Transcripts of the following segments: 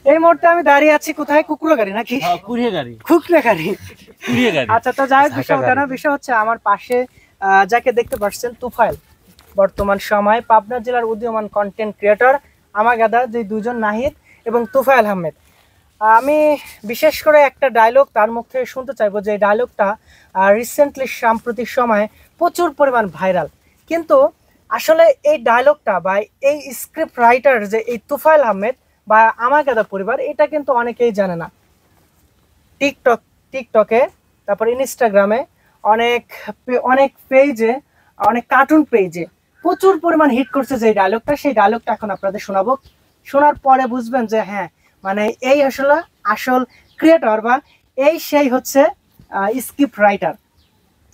এই মুহূর্তে আমি দাঁড়িয়ে আছি কোথায়, কুকুরা গাড়ি নাকি? কুড়িয়ে গাড়ি, কুকুরা গাড়ি। কুড়িয়ে গাড়ি। আচ্ছা, তো যাই হোক, বিষয় ওটা না, বিষয় হচ্ছে আমার পাশে যাকে দেখতে পাচ্ছেন তুফাইল, বর্তমান সময় পাবনা জেলার উদীয়মান কন্টেন্ট ক্রিয়েটর আমাগাদা, যে দুজন নাহিদ এবং তুফাইল আহমেদ। আমি বিশেষ করে একটা ডায়লগ তার মুখ থেকে শুনতে চাইবো, যে ডায়লগটা রিসেন্টলি সাম্প্রতিক সময়ে প্রচুর পরিমাণ ভাইরাল। কিন্তু আসলে এই ডায়লগটা বা এই স্ক্রিপ্ট রাইটার যে এই তুফাইল আহমেদ বা আমাগাদা পরিবার, এটা কিন্তু অনেকেই জানে না। টিকটকে, তারপর ইনস্টাগ্রামে, অনেক অনেক পেজে, অনেক কার্টুন পেজে প্রচুর পরিমাণ হিট করছে যে ডায়লগটা। সেই ডায়লগটা এখন আপনাদের শোনাবো। শোনার পরে বুঝবেন যে হ্যাঁ, মানে এই আসলে আসল ক্রিয়েটর বা এই সেই হচ্ছে script writer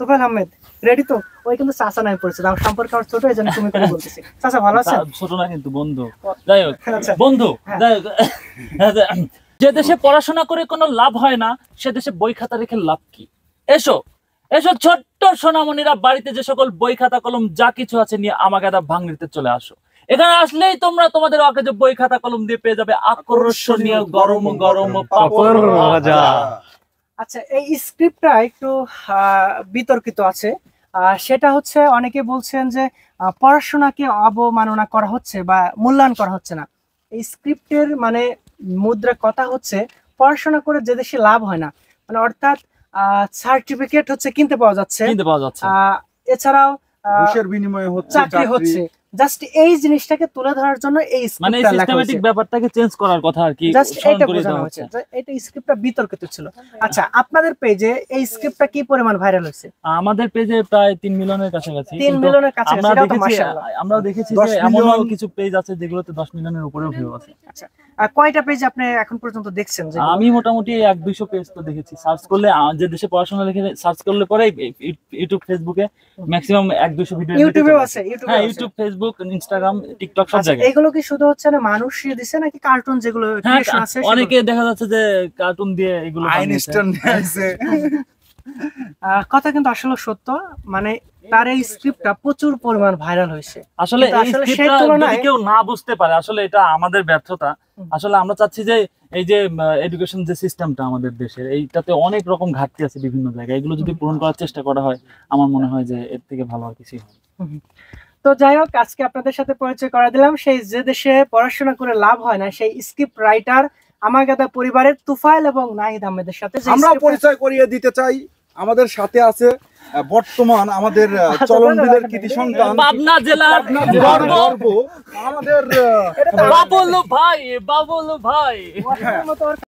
Tufail Ahmed. Ready তো? ওই কিন্তু চাচা নামে পড়ছে, আমার সম্পর্কে আমার ছোট, এই জন্য তুমি করে বলতেছি। চাচা ভালো আছেন? ছোট না কিন্তু বন্ধু। যাই হোক আচ্ছা। বন্ধু, হ্যাঁ। যাই হোক, যে দেশে পড়াশোনা করে কোনো লাভ হয় না, সে দেশে বই খাতা রেখে লাভ কি? এসো এসো ছোট্ট সোনামণিরা, বাড়িতে যে সকল বই খাতা কলম যা কিছু আছে নিয়ে আমাগাদা ভাঙড়িতে চলে আসো। এখানে আসলেই তোমরা তোমাদের অকেজো বই খাতা কলম দিয়ে পেয়ে যাবে আকর্ষণীয় গরম গরম পাপড় ভাজা। আচ্ছা, এই স্ক্রিপ্টটা একটু বিতর্কিত আছে। সেটা হচ্ছে অনেকে বলছেন যে পড়াশোনাকে অবমাননা করা হচ্ছে বা মূল্যায়ন করা হচ্ছে না। এই স্ক্রিপ্টের মানে মুদ্রা কথা হচ্ছে পড়াশোনা করে যে দেশে লাভ হয় না, মানে অর্থাৎ সার্টিফিকেট হচ্ছে কিনতে পাওয়া যাচ্ছে, এছাড়াও ঘুষের বিনিময়ে চাকরি হচ্ছে। জাস্ট এই জিনিসটাকে তুলে ধরার জন্য এই মানে সিস্টেমেটিক ব্যাপারটাকে চেঞ্জ করার কথা আর কি, জাস্ট এটা বোঝানো হচ্ছে। এটা স্ক্রিপ্টটা বিতর্কিত ছিল। আচ্ছা, আপনাদের পেজে এই স্ক্রিপ্টটা কি পরিমাণ ভাইরাল হয়েছে? আমাদের পেজে প্রায় 3 মিলিয়নের কাছাকাছি। 3 মিলিয়নের কাছাকাছি, এটা তো মাশাআল্লাহ। আমরা দেখেছি যে এমনও কিছু পেজ আছে যেগুলোতে 10 মিলিয়নের উপরেও ভিউ আছে। আচ্ছা, কয়টা পেজ আপনি এখন পর্যন্ত দেখছেন? আমি মোটামুটি 1-200 পেজ তো দেখেছি। সার্চ করলে, যে দেশে পড়াশোনা লিখে সার্চ করলে পরে ইউটিউব ফেসবুকে ম্যাক্সিমাম 1-200 ভিডিও। ইউটিউবেও আছে? হ্যাঁ, ইউটিউব, ফেসবুক, ইনস্টাগ্রাম, টিকটক সব জায়গায়। এগুলো কি শুধু হচ্ছে না মানুষই দিছে নাকি কার্টুন যেগুলো ক্রিয়েশন আছে? অনেকে দেখা যাচ্ছে যে কার্টুন দিয়ে এগুলো আইনস্টাইন আছে। কথা কিন্তু আসলে সত্য, মানে তার এই স্ক্রিপ্টটা প্রচুর পরিমাণ ভাইরাল হয়েছে। আসলে এই স্ক্রিপ্টটা যদি কেউ না বুঝতে পারে, আসলে এটা আমাদের ব্যর্থতা। আসলে আমরা চাচ্ছি যে এই যে এডুকেশন যে সিস্টেমটা আমাদের দেশের, এইটাতে অনেক রকম ঘাটতি আছে বিভিন্ন জায়গায়। এগুলো যদি পূরণ করার চেষ্টা করা হয়, আমার মনে হয় যে এর থেকে ভালো আর কিছুই হয়। তো যাই হোক, আজকে আপনাদের সাথে পরিচয় করা দিলাম সেই যে দেশে পড়াশোনা করে লাভ হয় না, সেই স্ক্রিপ্ট রাইটার আমাগাদা পরিবারের তুফাইল এবং নাহিদ আহমেদের সাথে আমরা পরিচয় করিয়ে দিতে চাই। আমাদের সাথে আছে বর্তমান আমাদের চলনবিলের কৃতি সন্তান, পাবনা জেলার গর্ব আমাদের বাবুল ভাই।